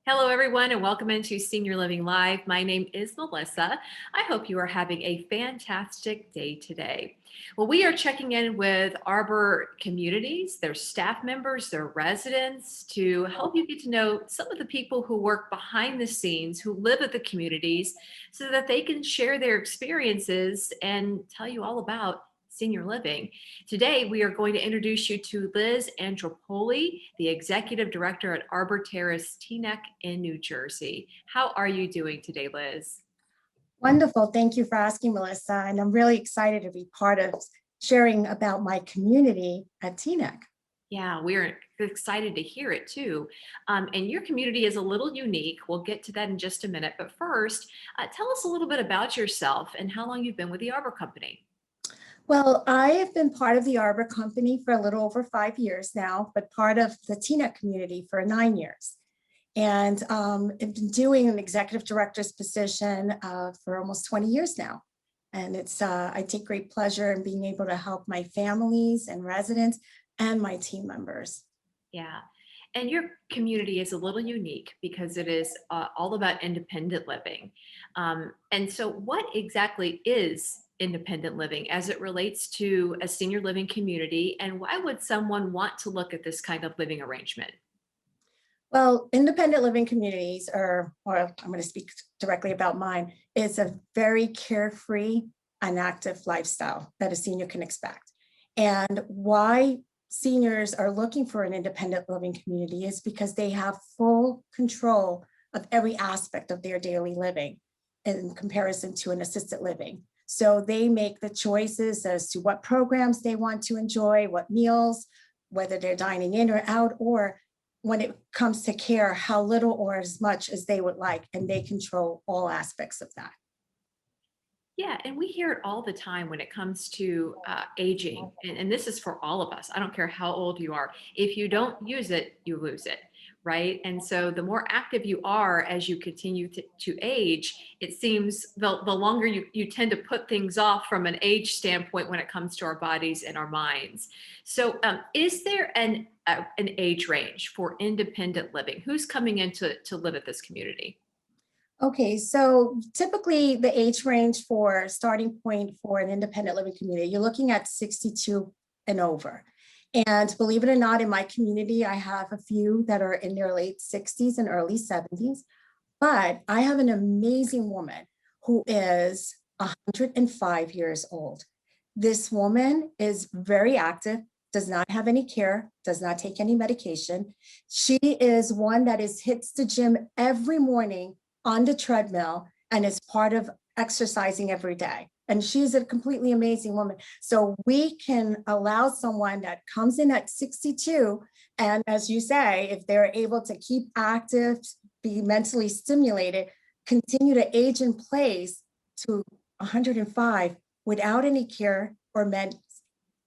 Hello, everyone, and welcome into Senior Living Live. My name is Melissa. I hope you are having a fantastic day today. Well, we are checking in with Arbor communities, their staff members, their residents, to help you get to know some of the people who work behind the scenes, who live at the communities, so that they can share their experiences and tell you all about senior living. Today, we are going to introduce you to Liz Andropoli, the Executive Director at Arbor Terrace Teaneck in New Jersey. How are you doing today, Liz? Wonderful. Thank you for asking, Melissa. And I'm really excited to be part of sharing about my community at Teaneck. Yeah, we're excited to hear it too. And your community is a little unique. We'll get to that in just a minute. But first, tell us a little bit about yourself and how long you've been with the Arbor Company. Well, I have been part of the Arbor Company for a little over 5 years now, but part of the Teaneck community for 9 years. And I've been doing an executive director's position for almost 20 years now. And I take great pleasure in being able to help my families and residents and my team members. Yeah. And your community is a little unique because it is all about independent living. And so, what exactly is independent living as it relates to a senior living community? And why would someone want to look at this kind of living arrangement? Well, independent living communities or I'm going to speak directly about mine, is a very carefree and active lifestyle that a senior can expect. And why seniors are looking for an independent living community is because they have full control of every aspect of their daily living in comparison to an assisted living. So they make the choices as to what programs they want to enjoy, what meals, whether they're dining in or out, or when it comes to care, how little or as much as they would like, and they control all aspects of that. Yeah, and we hear it all the time when it comes to aging, and this is for all of us. I don't care how old you are. If you don't use it, you lose it, right? And so the more active you are as you continue to age, it seems the longer you tend to put things off from an age standpoint when it comes to our bodies and our minds. So is there an age range for independent living? Who's coming in to live at this community? Okay, so typically the age range for starting point for an independent living community, you're looking at 62 and over. And believe it or not, in my community, I have a few that are in their late 60s and early 70s. But I have an amazing woman who is 105 years old. This woman is very active, does not have any care, does not take any medication. She is one that hits the gym every morning on the treadmill and is part of exercising every day. And she's a completely amazing woman. So we can allow someone that comes in at 62, and as you say, if they're able to keep active, be mentally stimulated, continue to age in place to 105 without any care or meds.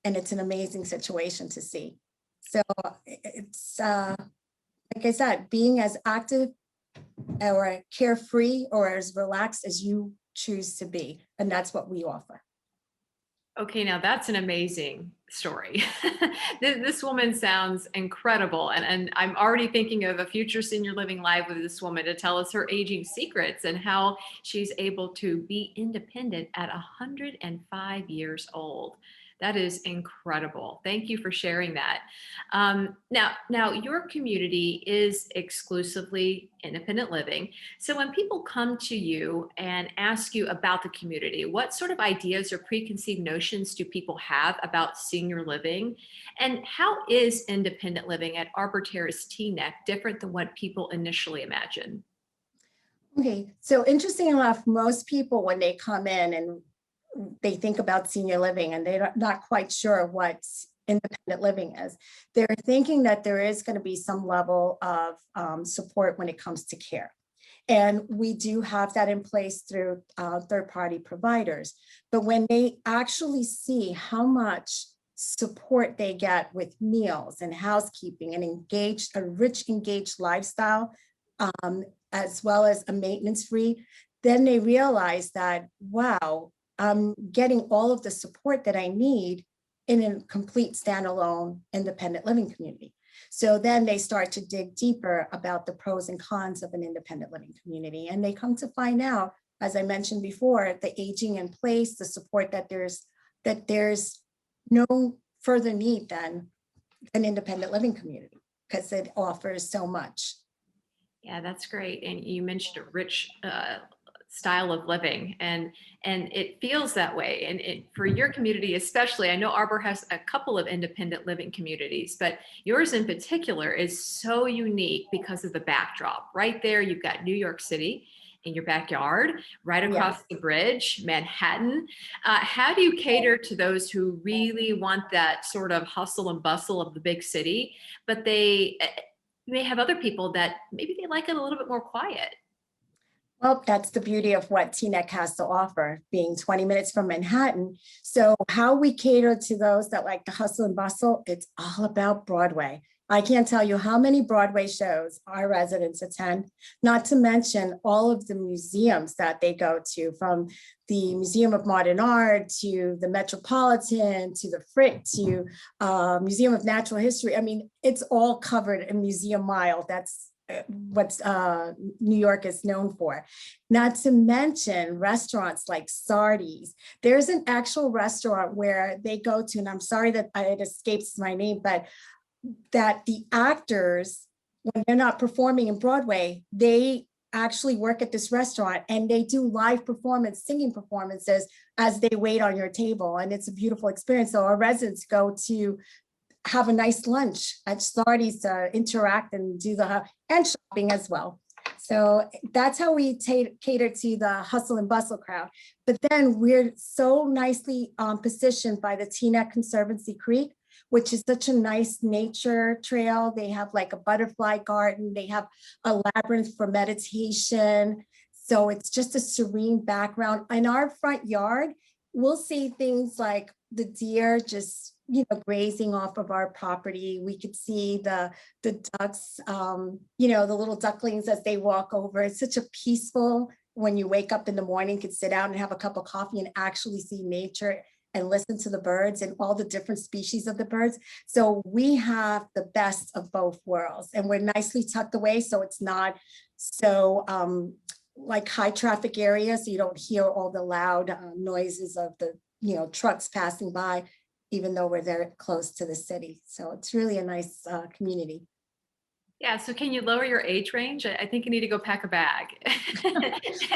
And it's an amazing situation to see. So it's, like I said, being as active or carefree or as relaxed as you choose to be. And that's what we offer. Okay, now that's an amazing story. This woman sounds incredible. And I'm already thinking of a future Senior Living Live with this woman to tell us her aging secrets and how she's able to be independent at 105 years old. That is incredible. Thank you for sharing that. Now your community is exclusively independent living. So when people come to you and ask you about the community, what sort of ideas or preconceived notions do people have about senior living? And how is independent living at Arbor Terrace Teaneck different than what people initially imagine? Okay, so interesting enough, most people when they come in and they think about senior living and they're not quite sure what independent living is, they're thinking that there is going to be some level of support when it comes to care. And we do have that in place through third-party providers. But when they actually see how much support they get with meals and housekeeping and a rich engaged lifestyle, as well as a maintenance free, then they realize that, wow, I'm getting all of the support that I need in a complete standalone independent living community. So then they start to dig deeper about the pros and cons of an independent living community. And they come to find out, as I mentioned before, the aging in place, the support that there's no further need than an independent living community because it offers so much. Yeah, that's great. And you mentioned a rich style of living, and it feels that way. And for your community, especially, I know Arbor has a couple of independent living communities, but yours in particular is so unique because of the backdrop. Right there, you've got New York City in your backyard, right across Yes. the bridge, Manhattan. How do you cater to those who really want that sort of hustle and bustle of the big city, but they may have other people that maybe they like it a little bit more quiet? Well, that's the beauty of what Teaneck has to offer, being 20 minutes from Manhattan. So how we cater to those that like the hustle and bustle, it's all about Broadway. I can't tell you how many Broadway shows our residents attend, not to mention all of the museums that they go to, from the Museum of Modern Art to the Metropolitan to the Frick to Museum of Natural History. I mean, it's all covered in Museum Mile. That's what New York is known for. Not to mention restaurants like Sardi's. There's an actual restaurant where they go to, and I'm sorry that it escapes my name, but that the actors, when they're not performing in Broadway, they actually work at this restaurant and they do live performance, singing performances as they wait on your table. And it's a beautiful experience. So our residents go to have a nice lunch at Sardi's to interact and do and shopping as well. So that's how we cater to the hustle and bustle crowd. But then we're so nicely positioned by the Teaneck Conservancy Creek, which is such a nice nature trail. They have like a butterfly garden. They have a labyrinth for meditation. So it's just a serene background. In our front yard, we'll see things like the deer just grazing off of our property. We could see the ducks, the little ducklings as they walk over. It's such a peaceful, when you wake up in the morning, could sit out and have a cup of coffee and actually see nature and listen to the birds and all the different species of the birds. So we have the best of both worlds, and we're nicely tucked away. So it's not so like high traffic areas. So you don't hear all the loud noises of the trucks passing by, even though we're very close to the city. So it's really a nice community. Yeah, so can you lower your age range? I think you need to go pack a bag.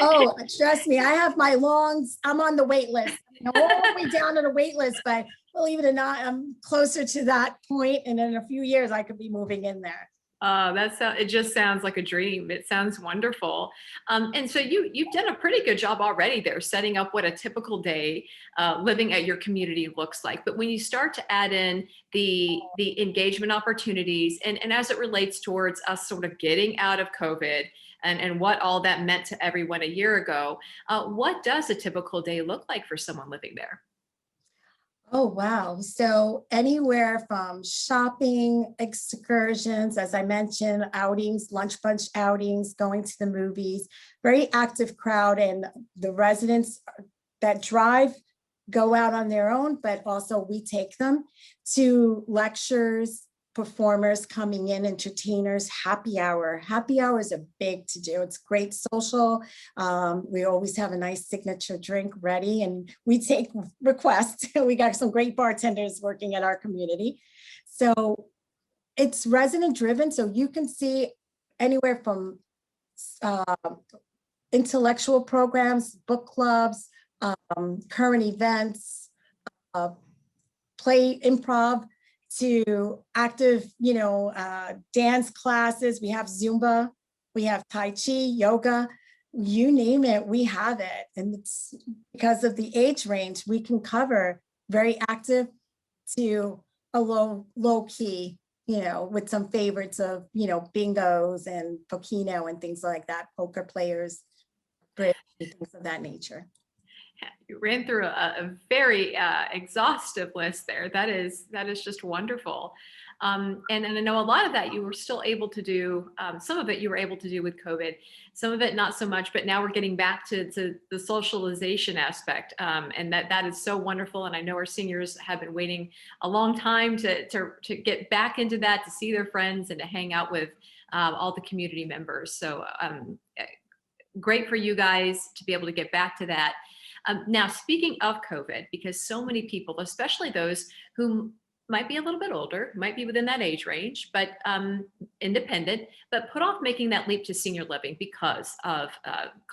Oh, trust me, I have I'm on the wait list. I'm all the way down on the wait list, but believe it or not, I'm closer to that point, and in a few years I could be moving in there. It just sounds like a dream. It sounds wonderful. And so you've done a pretty good job already there, setting up what a typical day living at your community looks like. But when you start to add in the engagement opportunities, and as it relates towards us sort of getting out of COVID and what all that meant to everyone a year ago, what does a typical day look like for someone living there? Oh, wow. So anywhere from shopping, excursions, as I mentioned, outings, lunch bunch outings, going to the movies, very active crowd, and the residents that drive go out on their own, but also we take them to lectures, performers coming in, entertainers, happy hour. Happy hour is a big to do. It's great social. We always have a nice signature drink ready, and we take requests. We got some great bartenders working at our community. So it's resident driven. So you can see anywhere from uh, intellectual programs, book clubs, current events, uh, play improv, to active, dance classes. We have Zumba, we have Tai Chi, yoga, you name it, we have it. And it's because of the age range, we can cover very active to a low key, with some favorites of, bingos and Pokino and things like that, poker players, bridge, things of that nature. You ran through a very exhaustive list there. That is just wonderful. And I know a lot of that you were still able to do, some of it you were able to do with COVID, some of it not so much, but now we're getting back to the socialization aspect. And that is so wonderful. And I know our seniors have been waiting a long time to get back into that, to see their friends and to hang out with all the community members. So great for you guys to be able to get back to that. Now, speaking of COVID, because so many people, especially those who might be a little bit older, might be within that age range, but independent, but put off making that leap to senior living because of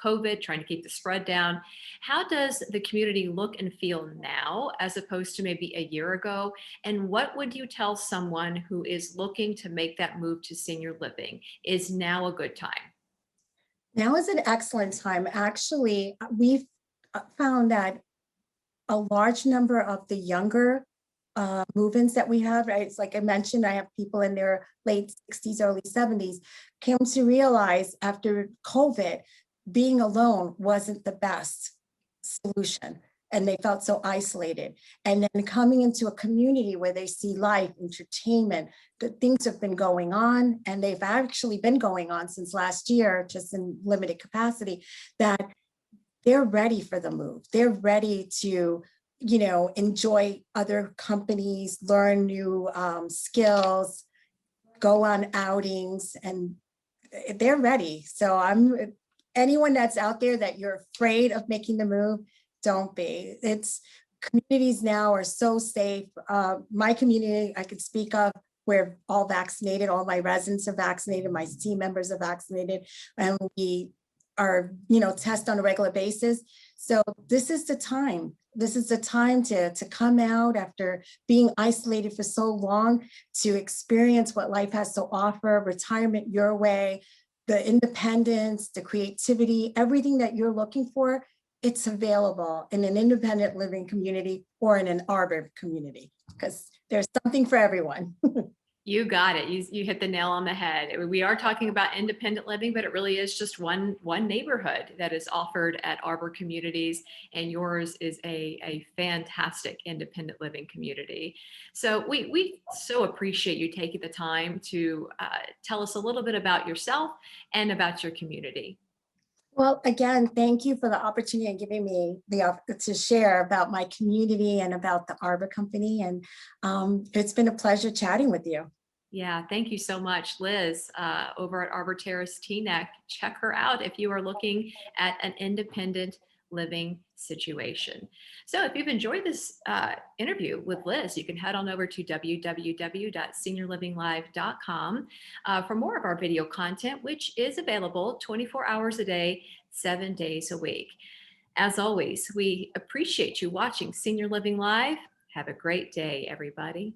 COVID, trying to keep the spread down. How does the community look and feel now as opposed to maybe a year ago? And what would you tell someone who is looking to make that move to senior living? Is now a good time? Now is an excellent time. Actually, we've found that a large number of the younger move-ins that we have, right? It's like I mentioned, I have people in their late 60s, early 70s, came to realize after COVID, being alone wasn't the best solution. And they felt so isolated. And then coming into a community where they see life, entertainment, that things have been going on, and they've actually been going on since last year, just in limited capacity, that they're ready for the move. They're ready to, enjoy other companies, learn new skills, go on outings, and they're ready. So anyone that's out there that you're afraid of making the move, don't be. It's communities now are so safe. My community, I could speak of, we're all vaccinated. All my residents are vaccinated. My team members are vaccinated, and we are, test on a regular basis. So this is the time. This is the time to come out after being isolated for so long, to experience what life has to offer, retirement your way, the independence, the creativity, everything that you're looking for. It's available in an independent living community or in an Arbor community, because there's something for everyone. You got it. You hit the nail on the head. We are talking about independent living, but it really is just one neighborhood that is offered at Arbor Communities, and yours is a fantastic independent living community. So we so appreciate you taking the time to tell us a little bit about yourself and about your community. Well, again, thank you for the opportunity and giving me to share about my community and about the Arbor Company. And it's been a pleasure chatting with you. Yeah, thank you so much, Liz, over at Arbor Terrace Teaneck. Check her out if you are looking at an independent living situation. So if you've enjoyed this interview with Liz, you can head on over to www.seniorlivinglive.com for more of our video content, which is available 24 hours a day, 7 days a week. As always, we appreciate you watching Senior Living Live. Have a great day, everybody.